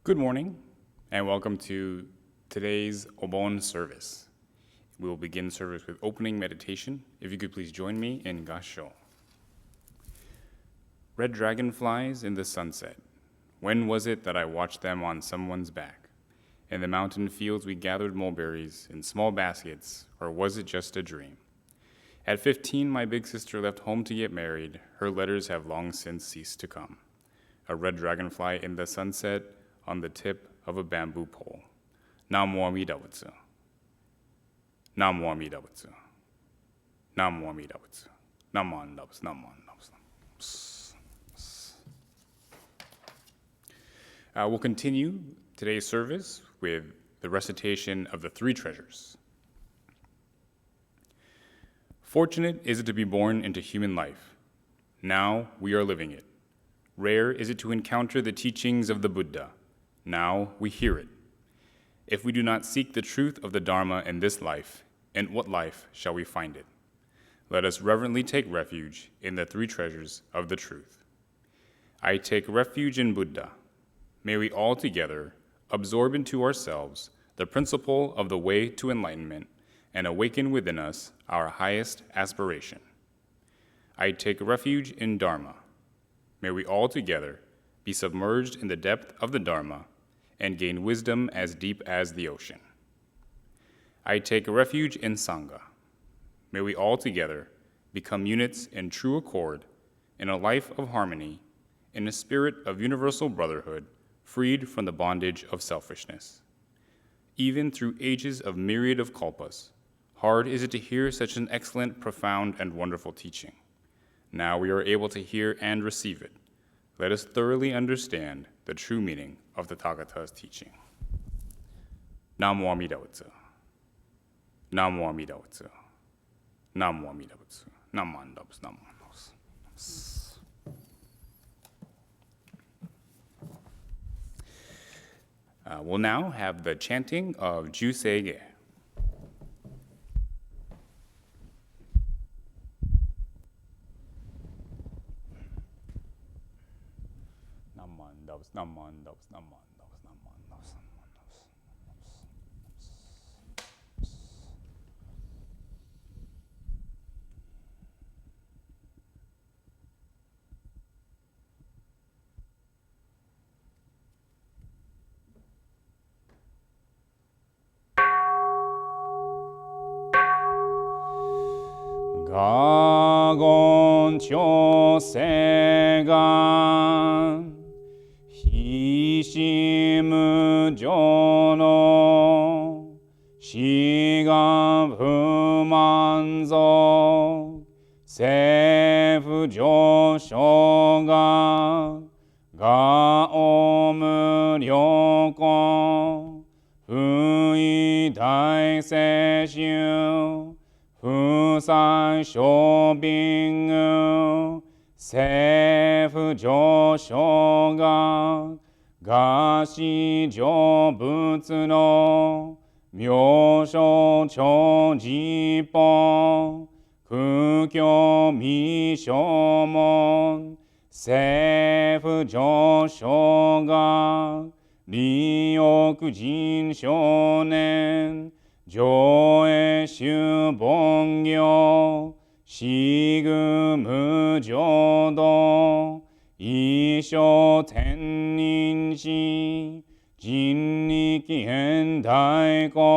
Good morning, and welcome to today's Obon service. We will begin service with opening meditation. If you could please join me in Gasho. Red dragonflies in the sunset. When was it that I watched them on someone's back? In the mountain fields we gathered mulberries in small baskets, or was it just a dream? At 15, my big sister left home to get married. Her letters have long since ceased to come. A red dragonfly in the sunset, on the tip of a bamboo pole. Namo Amida Butsu. Namo Amida Butsu. Namo Amida Butsu. Naman Nabs, Naman Nabs. We'll continue today's service with the recitation of the three treasures. Fortunate is it to be born into human life. Now we are living it. Rare is it to encounter the teachings of the Buddha. Now we hear it. If we do not seek the truth of the Dharma in this life, in what life shall we find it? Let us reverently take refuge in the three treasures of the truth. I take refuge in Buddha. May we all together absorb into ourselves the principle of the way to enlightenment and awaken within us our highest aspiration. I take refuge in Dharma. May we all together be submerged in the depth of the Dharma and gain wisdom as deep as the ocean. I take refuge in Sangha. May we all together become units in true accord, in a life of harmony, in a spirit of universal brotherhood, freed from the bondage of selfishness. Even through ages of myriad of kalpas, hard is it to hear such an excellent, profound, and wonderful teaching. Now we are able to hear and receive it. Let us thoroughly understand the true meaning of the Tathagata's teaching. Namo Amida Butsu. Namo Amida Butsu. Namo Amida Butsu. Naman Dabs, Naman Dabs. We'll now have the chanting of Jusei-ge. Naman Dabs, Naman Dabs, Naman Dabs, Naman Dabs, Naman Dabs. Gagon chosegan hishimu jono shiga fumanzo sefu joshoga ga omu ryokon fui dai seishu fusai shobingu sefu joshoga gashi jobutsu no myosho chojipon kukyo mishomon sefu joshoga ryokujin shonen joe shubongyo shigumu jodo isho tenninshi jinniki hendaiko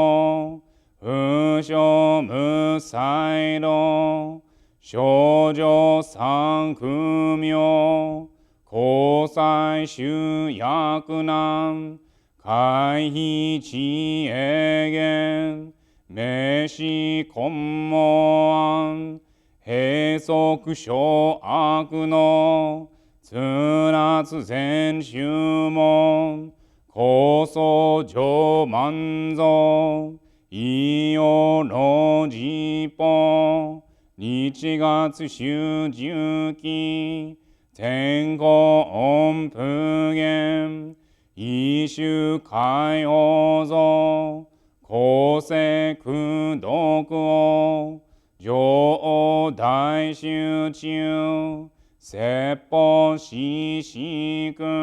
fusho musairo shoujo sankumyo kosai shuyakunan kaihi chiegen meshi konmoan heisoku shoaku no tsuratsu zen shumon koso jomanzo iyo no jippon nichigatsu shujuki tenko onpugen ishu kai ozo kose kudoku o jo dai shu seppo shishiku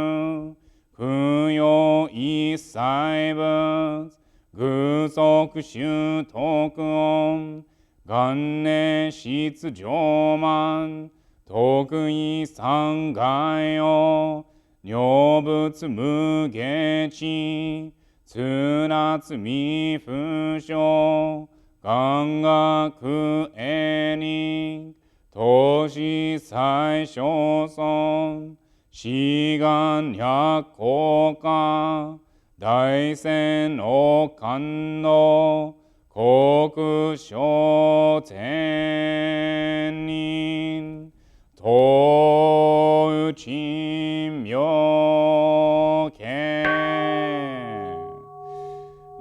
不要一切物、具足衆特音、元年失上慢、特異三害を、女仏無下地、つらつみ不詳、願学絵に、投資最小尊、志願百効果、大戦の官の国書天人、東宇珍妙見、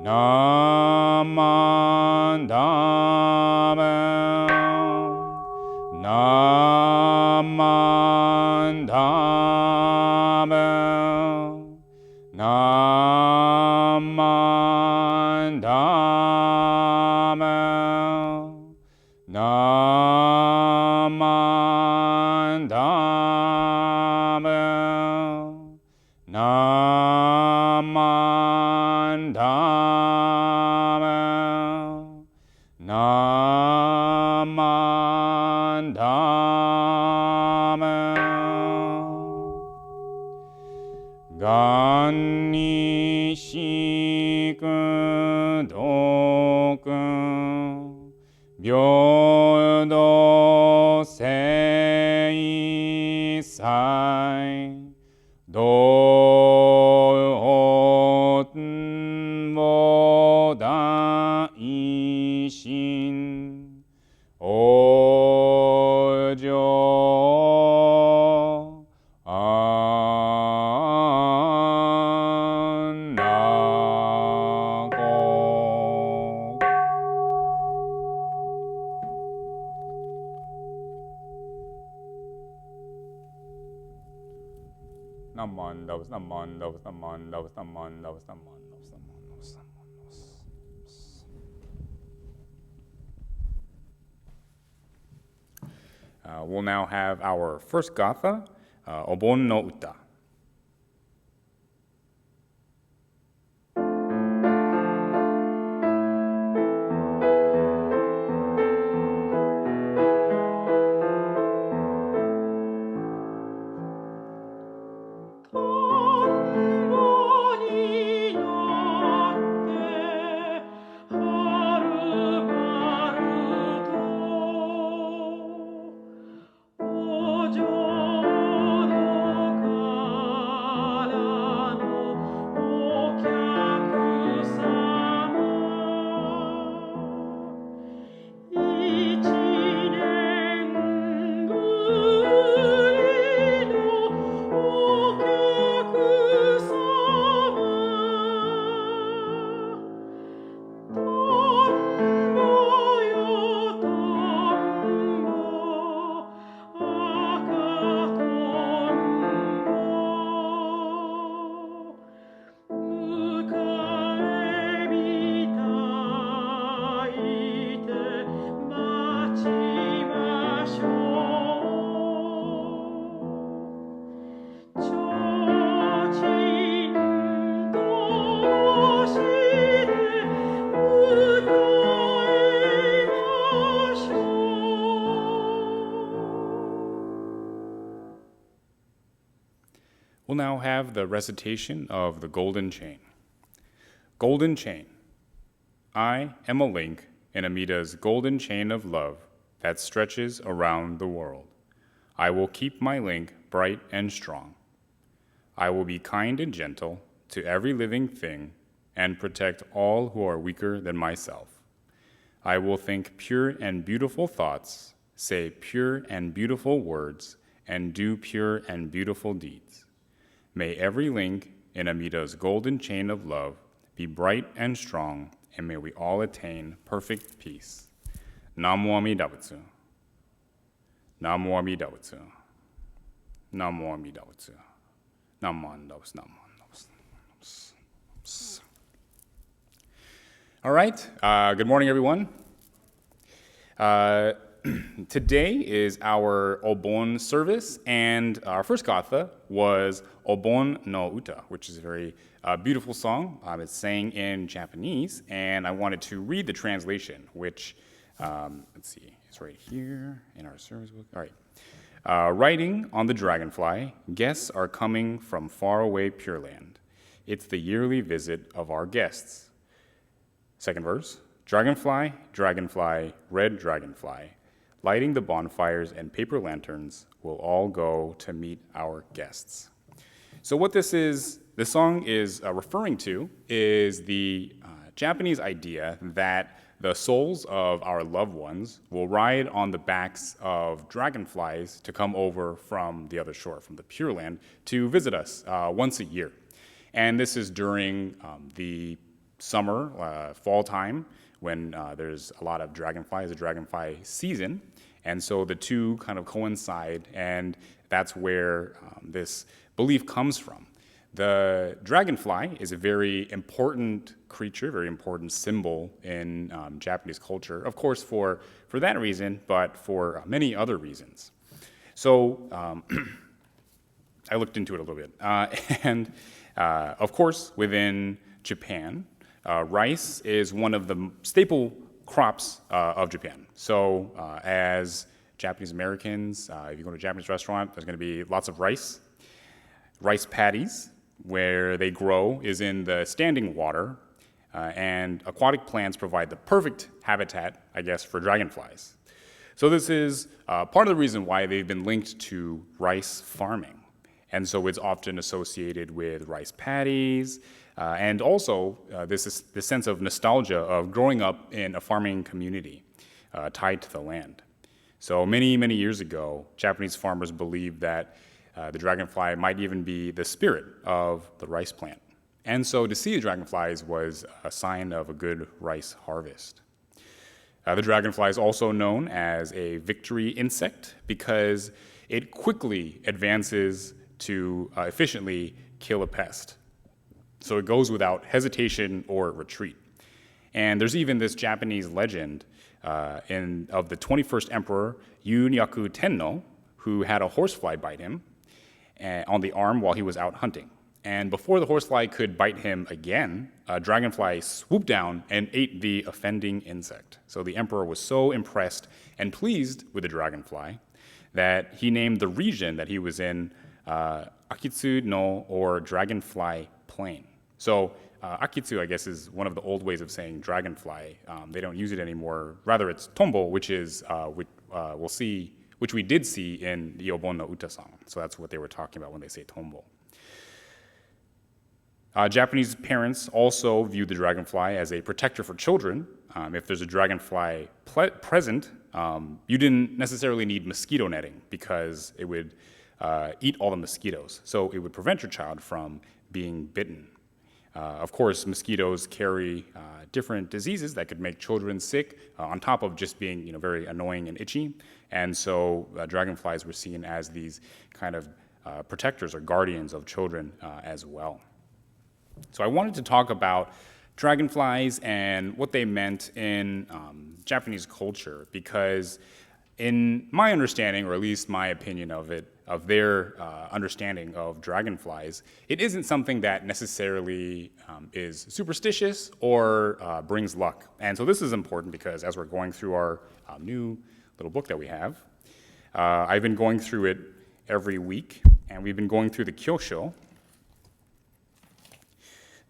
ナマンダベン、ナマンダベン、ナマンダベン、ナマンダベン、ナマンダベン、ナマンダベン、願にしくどく、平等正祭、道法大心、往生安楽国。Namandos, namandos, namandos, namandos, namandos, namandos, namandos. We'll now have our first gatha, Obon no Uta. 'We'll now have the recitation of the Golden Chain. Golden Chain. I am a link in Amita's golden chain of love that stretches around the world. I will keep my link bright and strong. I will be kind and gentle to every living thing and protect all who are weaker than myself. I will think pure and beautiful thoughts, say pure and beautiful words, and do pure and beautiful deeds. May every link in Amita's golden chain of love be bright and strong, and may we all attain perfect peace. Namo Amida Butsu. Namo Amida Butsu. Namo Amida Butsu. Namandos, namandos. All right, good morning, everyone. today is our Obon service, and our first gatha was Obon no Uta, which is a very beautiful song. It's sang in Japanese, and I wanted to read the translation, which, let's see, it's right here in our service book. All right. Writing on the Dragonfly, guests are coming from faraway Pure Land. It's the yearly visit of our guests. Second verse. Dragonfly, dragonfly, red dragonfly, lighting the bonfires and paper lanterns will all go to meet our guests. So what this song is referring to is the Japanese idea that the souls of our loved ones will ride on the backs of dragonflies to come over from the other shore, from the Pure Land, to visit us once a year. And this is during the summer, fall time, when there's a lot of dragonflies, the dragonfly season. And so the two kind of coincide, and that's where this belief comes from. The dragonfly is a very important creature, very important symbol in Japanese culture, of course for that reason, but for many other reasons. So I looked into it a little bit. And of course, within Japan, rice is one of the staple crops of Japan. So as Japanese Americans, if you go to a Japanese restaurant, there's going to be lots of rice. Rice paddies, where they grow, is in the standing water, and aquatic plants provide the perfect habitat, I guess, for dragonflies. So this is part of the reason why they've been linked to rice farming. And so it's often associated with rice paddies, and also this sense of nostalgia of growing up in a farming community tied to the land. So many, many years ago, Japanese farmers believed that the dragonfly might even be the spirit of the rice plant. And so to see the dragonflies was a sign of a good rice harvest. The dragonfly is also known as a victory insect because it quickly advances to efficiently kill a pest. So it goes without hesitation or retreat. And there's even this Japanese legend of the 21st Emperor Yunyaku Tenno, who had a horsefly bite him on the arm while he was out hunting. And before the horsefly could bite him again, a dragonfly swooped down and ate the offending insect. So the emperor was so impressed and pleased with the dragonfly that he named the region that he was in Akitsu no, or Dragonfly Plain. So Akitsu, I guess, is one of the old ways of saying dragonfly. They don't use it anymore. Rather, it's tombo, which is which we did see in the Obon no Uta song. So that's what they were talking about when they say tombo. Japanese parents also view the dragonfly as a protector for children. If there's a dragonfly present, you didn't necessarily need mosquito netting because it would eat all the mosquitoes. So it would prevent your child from being bitten. Of course, mosquitoes carry different diseases that could make children sick, on top of just being very annoying and itchy. And so dragonflies were seen as these kind of protectors or guardians of children as well. So I wanted to talk about dragonflies and what they meant in Japanese culture, because in my understanding, or at least my opinion of their understanding of dragonflies, it isn't something that necessarily is superstitious or brings luck. And so this is important because as we're going through our new little book that we have, I've been going through it every week, and we've been going through the Kyosho,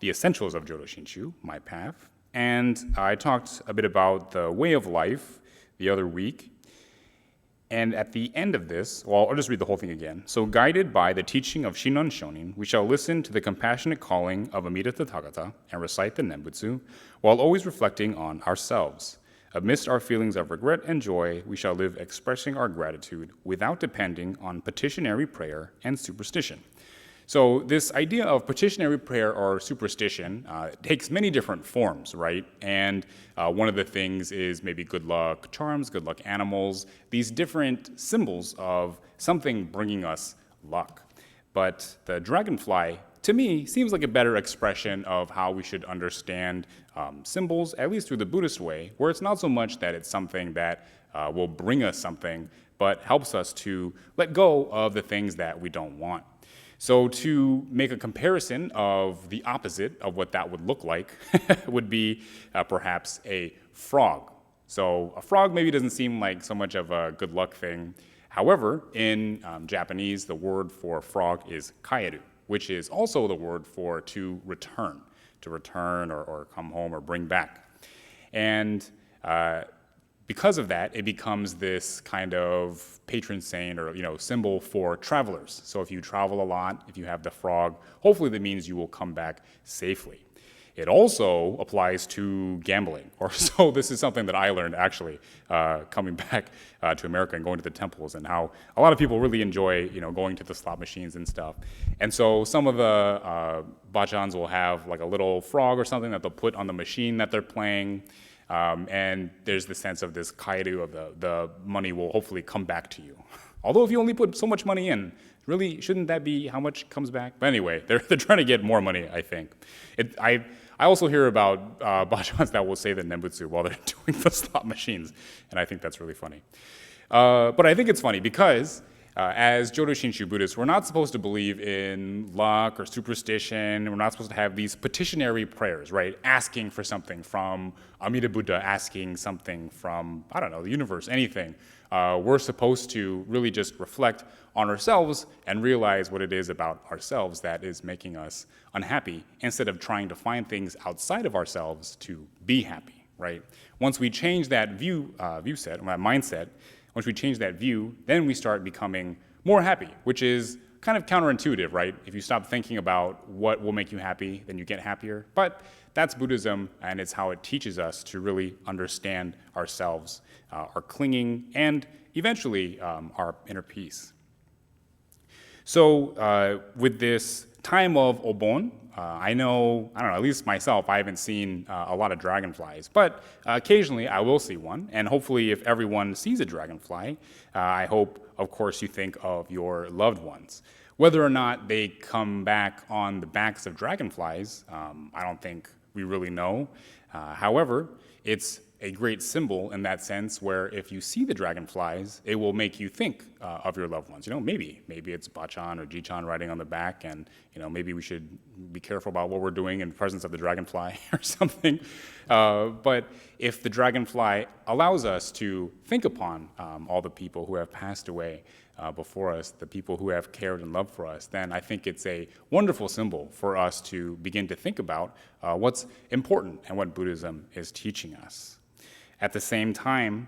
the essentials of Jodo Shinshu, my path. And I talked a bit about the way of life the other week. And at the end of this, well, I'll just read the whole thing again. So, guided by the teaching of Shinnon Shonin, we shall listen to the compassionate calling of Amida Tathagata and recite the Nembutsu, while always reflecting on ourselves. Amidst our feelings of regret and joy, we shall live expressing our gratitude without depending on petitionary prayer and superstition. So this idea of petitionary prayer or superstition takes many different forms, right? And one of the things is maybe good luck charms, good luck animals, these different symbols of something bringing us luck. But the dragonfly to me, seems like a better expression of how we should understand symbols, at least through the Buddhist way, where it's not so much that it's something that will bring us something, but helps us to let go of the things that we don't want. So to make a comparison of the opposite of what that would look like would be perhaps a frog. So a frog maybe doesn't seem like so much of a good luck thing. However, in Japanese, the word for frog is kaeru, which is also the word for to return or come home or bring back. And because of that, it becomes this kind of patron saint or symbol for travelers. So if you travel a lot, if you have the frog, hopefully that means you will come back safely. It also applies to gambling. So this is something that I learned actually coming back to America and going to the temples, and how a lot of people really enjoy going to the slot machines and stuff. And so some of the bachans will have like a little frog or something that they'll put on the machine that they're playing. And there's the sense of this kaeru of the money will hopefully come back to you. Although if you only put so much money in, really, shouldn't that be how much comes back? But anyway, they're trying to get more money, I think. I also hear about bachans that will say the nembutsu while they're doing the slot machines, and I think that's really funny. But I think it's funny because as Jodo Shinshu Buddhists, we're not supposed to believe in luck or superstition. We're not supposed to have these petitionary prayers, right? Asking for something from Amida Buddha, asking something from, I don't know, the universe, anything. We're supposed to really just reflect on ourselves and realize what it is about ourselves that is making us unhappy, instead of trying to find things outside of ourselves to be happy, right? Once we change that view set, that mindset, once we change that view, then we start becoming more happy, which is kind of counterintuitive, right? If you stop thinking about what will make you happy, then you get happier. But that's Buddhism, and it's how it teaches us to really understand ourselves, our clinging, and eventually our inner peace. So with this time of Obon, I don't know, at least myself, I haven't seen a lot of dragonflies, but occasionally I will see one, and hopefully if everyone sees a dragonfly, I hope, of course, you think of your loved ones. Whether or not they come back on the backs of dragonflies, I don't think we really know. However, it's a great symbol in that sense, where if you see the dragonflies, it will make you think of your loved ones. Maybe it's Bachan or Jichan riding on the back, and maybe we should be careful about what we're doing in the presence of the dragonfly or something. But if the dragonfly allows us to think upon all the people who have passed away before us, the people who have cared and loved for us, then I think it's a wonderful symbol for us to begin to think about what's important and what Buddhism is teaching us. At the same time,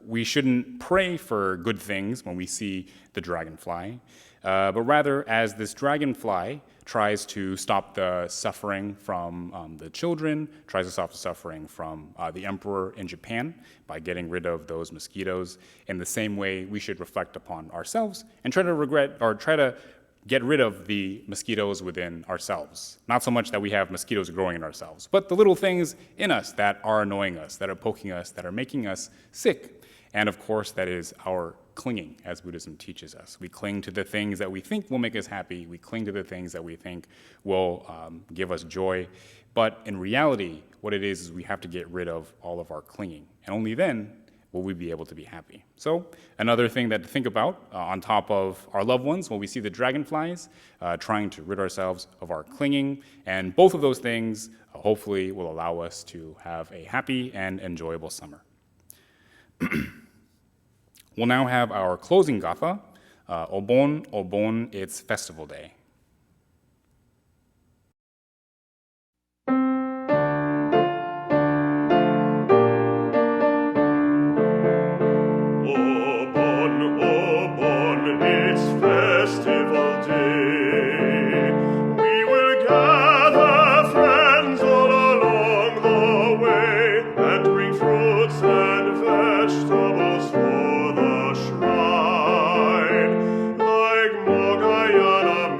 we shouldn't pray for good things when we see the dragonfly, but rather, as this dragonfly tries to stop the suffering from the children, tries to stop the suffering from the emperor in Japan by getting rid of those mosquitoes, in the same way we should reflect upon ourselves and try to get rid of the mosquitoes within ourselves. Not so much that we have mosquitoes growing in ourselves, but the little things in us that are annoying us, that are poking us, that are making us sick. And of course, that is our clinging, as Buddhism teaches us. We cling to the things that we think will make us happy. We cling to the things that we think will give us joy. But in reality, what it is we have to get rid of all of our clinging. And only then will we be able to be happy. So another thing that to think about on top of our loved ones when we see the dragonflies, trying to rid ourselves of our clinging. And both of those things hopefully will allow us to have a happy and enjoyable summer. We'll now have our closing gatha, Obon, Obon, it's festival day. Like Mogayana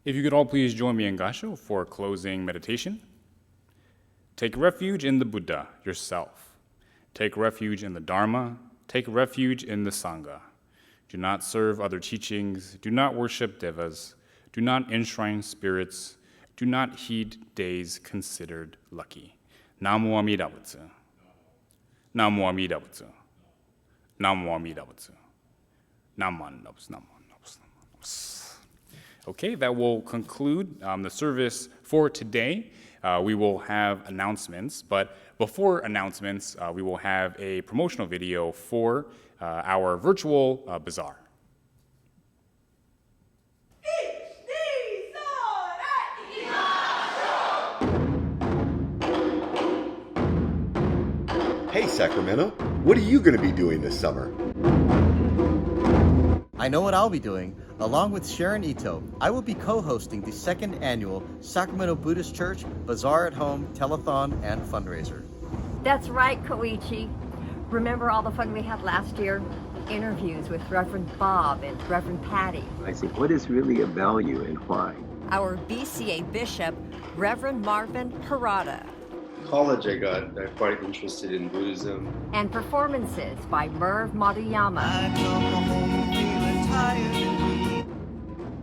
If you could all please join me in Gassho for closing meditation. Take refuge in the Buddha, yourself. Take refuge in the Dharma. Take refuge in the Sangha. Do not serve other teachings. Do not worship devas. Do not enshrine spirits. Do not heed days considered lucky. Namo Amida Butsu. Namo Amida Butsu. Namo Amida Butsu. Naman Nobs, Naman Nobs, Naman Nobs. Okay, that will conclude the service for today. We will have announcements, but before announcements, we will have a promotional video for our virtual bazaar. Hey Sacramento, what are you going to be doing this summer? I know what I'll be doing. Along with Sharon Ito, I will be co-hosting the second annual Sacramento Buddhist Church Bazaar at Home Telethon and Fundraiser. That's right, Koichi. Remember all the fun we had last year? Interviews with Reverend Bob and Reverend Patty. I say, what is really of value and why? Our BCA Bishop, Reverend Marvin Harada. College, I got quite interested in Buddhism. And performances by Merv Maruyama.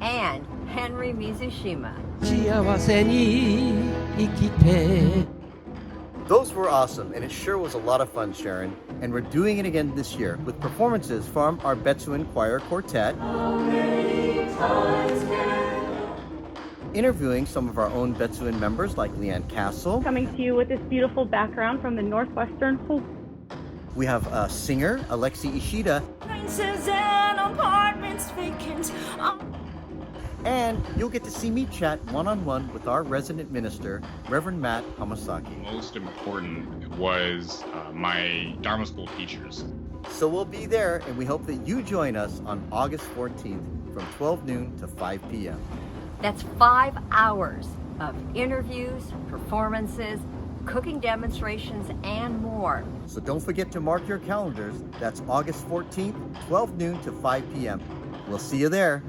And Henry Mizushima. Those were awesome, and it sure was a lot of fun, Sharon. And we're doing it again this year with performances from our Betsuin Choir Quartet, interviewing some of our own Betsuin members like Leanne Castle. Coming to you with this beautiful background from the Northwestern Hope. We have a singer, Alexi Ishida. And you'll get to see me chat one-on-one with our resident minister, Reverend Matt Hamasaki. Most important was my Dharma school teachers. So we'll be there, and we hope that you join us on August 14th from 12 noon to 5 p.m. That's 5 hours of interviews, performances, cooking demonstrations, and more. So don't forget to mark your calendars. That's August 14th, 12 noon to 5 p.m. We'll see you there.